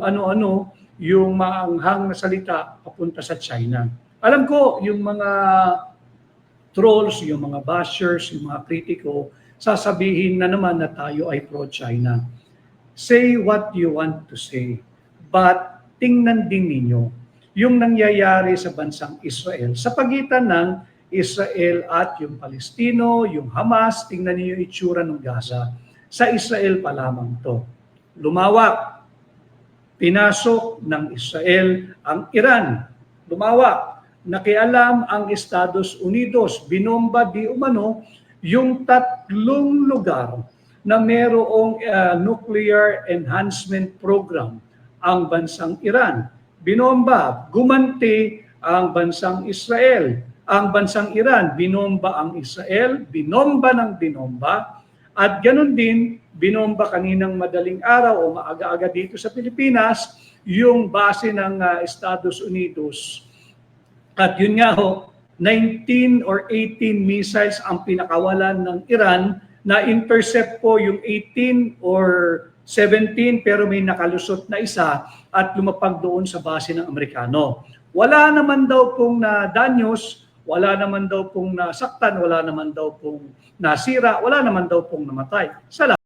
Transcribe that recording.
ano-ano yung maanghang na salita papunta sa China. Alam ko, yung mga trolls, yung mga bashers, yung mga kritiko, sasabihin na naman na tayo ay pro-China. Say what you want to say, but tingnan din ninyo yung nangyayari sa bansang Israel sa pagitan ng Israel at yung Palestino, yung Hamas. Tingnan niyo yung itsura ng Gaza. Sa Israel pa lamang to. Lumawak. Pinasok ng Israel ang Iran. Lumawak. Nakialam ang Estados Unidos. Binomba di umano yung 3 lugar na merong nuclear enhancement program ang bansang Iran. Binomba, gumanti ang bansang Israel. Ang bansang Iran, binomba ang Israel, binomba ng binomba, at ganun din, binomba kaninang madaling araw o maaga-aga dito sa Pilipinas, yung base ng Estados Unidos. At yun nga ho, 19 or 18 missiles ang pinakawalan ng Iran, na intercept po yung 18 or 17 pero may nakalusot na isa at lumapag doon sa base ng Amerikano. Wala naman daw pong na-danyos, wala naman daw pong nasaktan, wala naman daw pong nasira, wala naman daw pong namatay. Salamat.